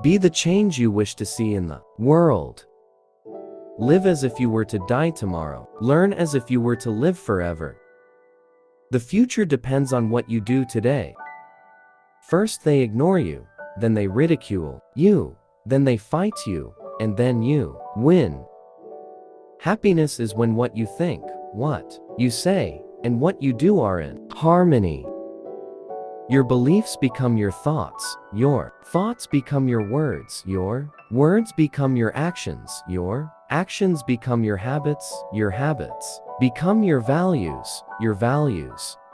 Be the change you wish to see in the world. Live as if you were to die tomorrow. Learn as if you were to live forever. The future depends on what you do today. First they ignore you, then they ridicule you, then they fight you, and then you win. Happiness is when what you think, what you say, and what you do are in harmony. Your beliefs become your thoughts become your words become your actions become your habits become your values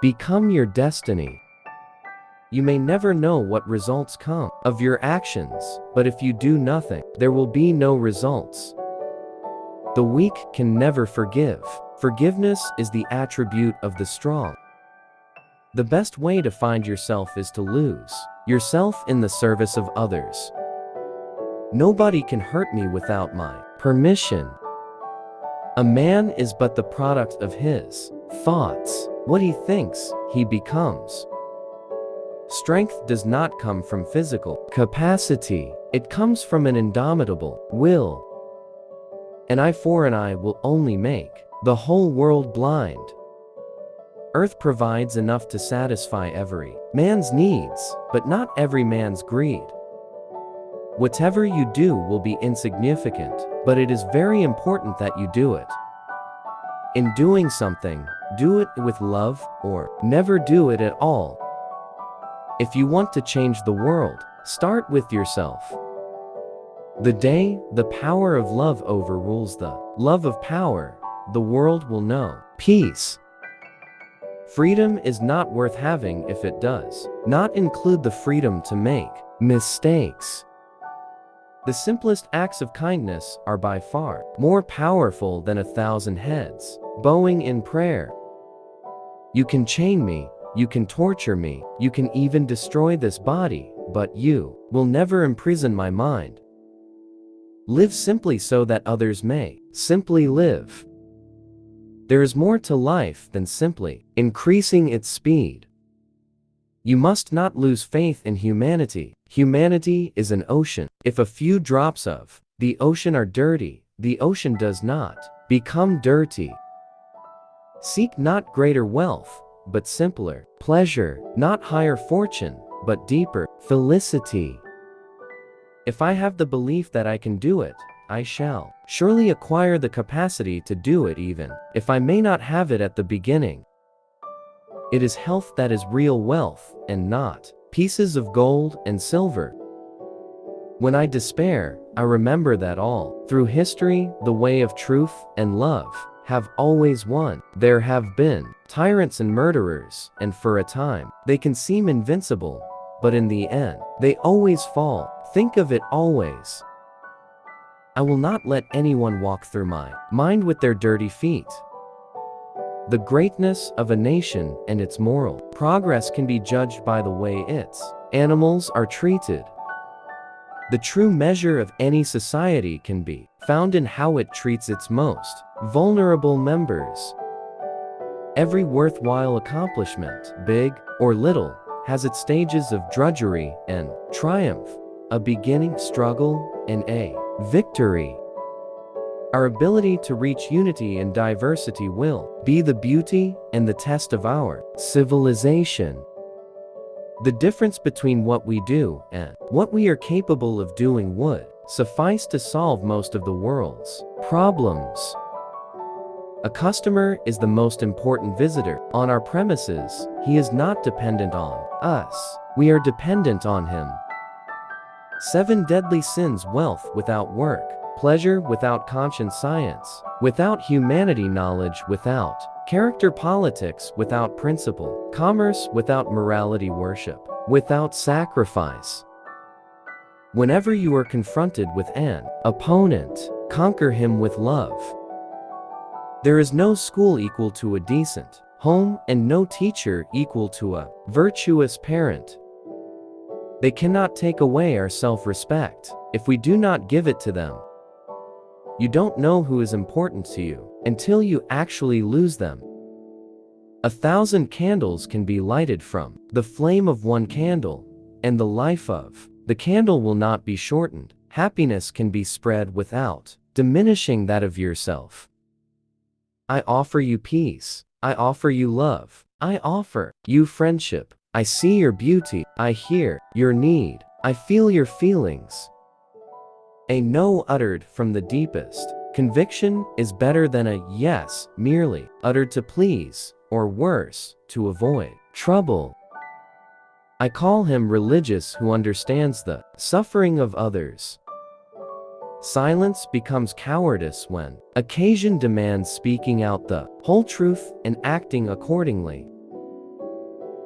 become your destiny. You may never know what results come of your actions, but if you do nothing, there will be no results. The weak can never forgive. Forgiveness is the attribute of the strong. The best way to find yourself is to lose yourself in the service of others. Nobody can hurt me without my permission. A man is but the product of his thoughts. What he thinks, he becomes. Strength does not come from physical capacity. It comes from an indomitable will. An eye for an eye will only make the whole world blind. Earth provides enough to satisfy every man's needs, but not every man's greed. Whatever you do will be insignificant, but it is very important that you do it. In doing something, do it with love or never do it at all. If you want to change the world, start with yourself. The day the power of love overrules the love of power, the world will know peace. Freedom is not worth having if it does not include the freedom to make mistakes. The simplest acts of kindness are by far more powerful than 1,000 heads bowing in prayer. You can chain me, you can torture me, you can even destroy this body, but you will never imprison my mind. Live simply so that others may simply live. There is more to life than simply increasing its speed. You must not lose faith in humanity. Humanity is an ocean. If a few drops of the ocean are dirty, the ocean does not become dirty. Seek not greater wealth, but simpler pleasure, not higher fortune, but deeper felicity. If I have the belief that I can do it, I shall surely acquire the capacity to do it even if I may not have it at the beginning. It is health that is real wealth, and not pieces of gold and silver. When I despair, I remember that all through history, the way of truth and love have always won. There have been tyrants and murderers, and for a time, they can seem invincible, but in the end, they always fall. Think of it always. I will not let anyone walk through my mind with their dirty feet. The greatness of a nation and its moral progress can be judged by the way its animals are treated. The true measure of any society can be found in how it treats its most vulnerable members. Every worthwhile accomplishment, big or little, has its stages of drudgery and triumph, a beginning, struggle, and a victory. Our ability to reach unity in diversity will be the beauty and the test of our civilization. The difference between what we do and what we are capable of doing would suffice to solve most of the world's problems. A customer is the most important visitor on our premises. He is not dependent on us. We are dependent on him. 7 deadly sins: wealth without work, pleasure without conscience, science without humanity, knowledge without character, politics without principle, commerce without morality, worship without sacrifice. Whenever you are confronted with an opponent, conquer him with love. There is no school equal to a decent home, and no teacher equal to a virtuous parent. They cannot take away our self-respect if we do not give it to them. You don't know who is important to you until you actually lose them. 1,000 candles can be lighted from the flame of one candle, and the life of the candle will not be shortened. Happiness can be spread without diminishing that of yourself. I offer you peace. I offer you love. I offer you friendship. I see your beauty. I hear your need. I feel your feelings. A no uttered from the deepest conviction is better than a yes merely uttered to please, or worse, to avoid trouble. I call him religious who understands the suffering of others. Silence becomes cowardice when occasion demands speaking out the whole truth and acting accordingly.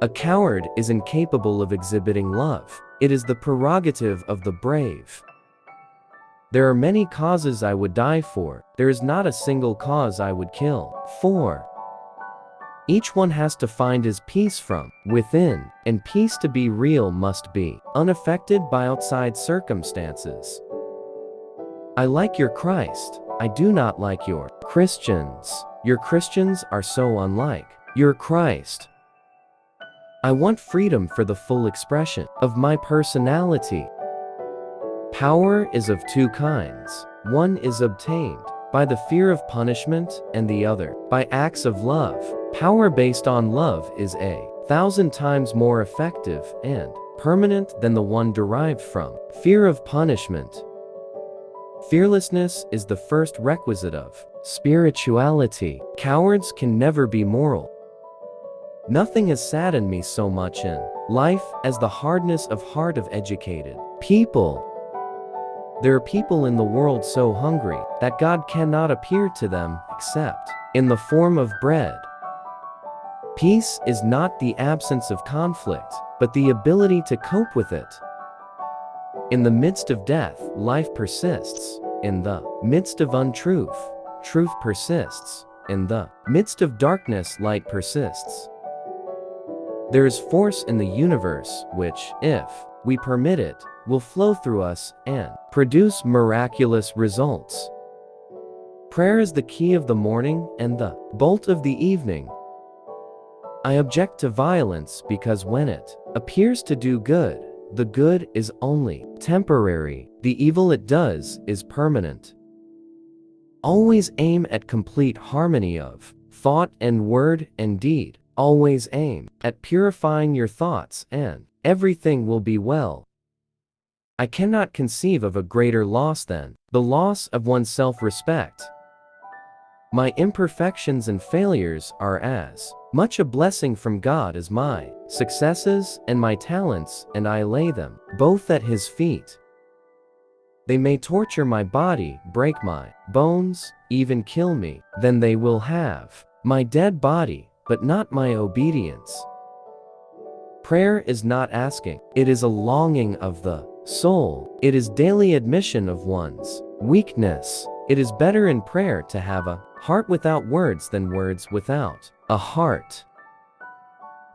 A coward is incapable of exhibiting love. It is the prerogative of the brave. There are many causes I would die for. There is not a single cause I would kill for. Each one has to find his peace from within, and peace to be real must be unaffected by outside circumstances. I like your Christ. I do not like your Christians. Your Christians are so unlike your Christ. I want freedom for the full expression of my personality. Power is of two kinds. One is obtained by the fear of punishment, and the other by acts of love. Power based on love is 1,000 times more effective and permanent than the one derived from fear of punishment. Fearlessness is the first requisite of spirituality. Cowards can never be moral. Nothing has saddened me so much in life as the hardness of heart of educated people. There are people in the world so hungry that God cannot appear to them except in the form of bread. Peace is not the absence of conflict, but the ability to cope with it. In the midst of death, life persists. In the midst of untruth, truth persists. In the midst of darkness, light persists. There is force in the universe which, if we permit it, will flow through us and produce miraculous results. Prayer is the key of the morning and the bolt of the evening. I object to violence because when it appears to do good, the good is only temporary. The evil it does is permanent. Always aim at complete harmony of thought and word and deed. Always aim at purifying your thoughts and everything will be well. I cannot conceive of a greater loss than the loss of one's self-respect. My imperfections and failures are as much a blessing from God as my successes and my talents, and I lay them both at His feet. They may torture my body, break my bones, even kill me, then they will have my dead body, but not my obedience. Prayer is not asking, it is a longing of the soul. It is daily admission of one's weakness. It is better in prayer to have a heart without words than words without a heart.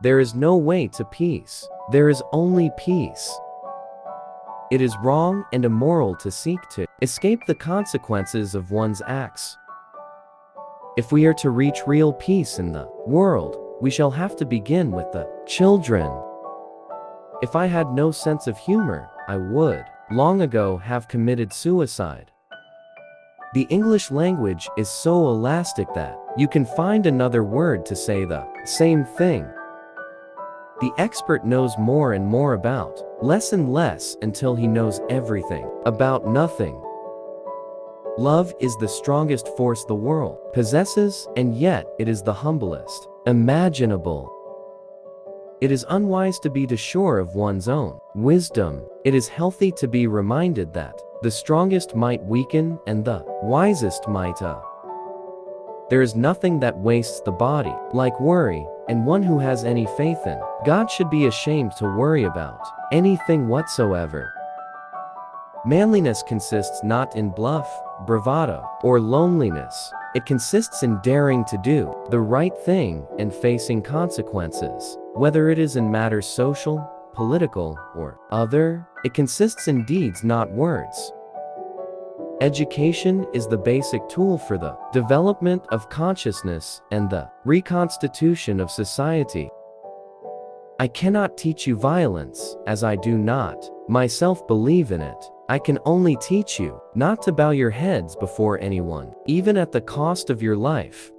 There is no way to peace. There is only peace. It is wrong and immoral to seek to escape the consequences of one's acts. If we are to reach real peace in the world, we shall have to begin with the children. If I had no sense of humor, I would long ago have committed suicide. The English language is so elastic that you can find another word to say the same thing. The expert knows more and more about less and less until he knows everything about nothing. Love is the strongest force the world possesses, and yet it is the humblest imaginable. It is unwise to be too sure of one's own wisdom. It is healthy to be reminded that the strongest might weaken and the wisest might There is nothing that wastes the body like worry, and one who has any faith in God should be ashamed to worry about anything whatsoever. Manliness consists not in bluff, bravado, or loneliness. It consists in daring to do the right thing and facing consequences, whether it is in matters social, political, or other. It consists in deeds, not words. Education is the basic tool for the development of consciousness and the reconstitution of society. I cannot teach you violence, as I do not myself believe in it. I can only teach you not to bow your heads before anyone, even at the cost of your life.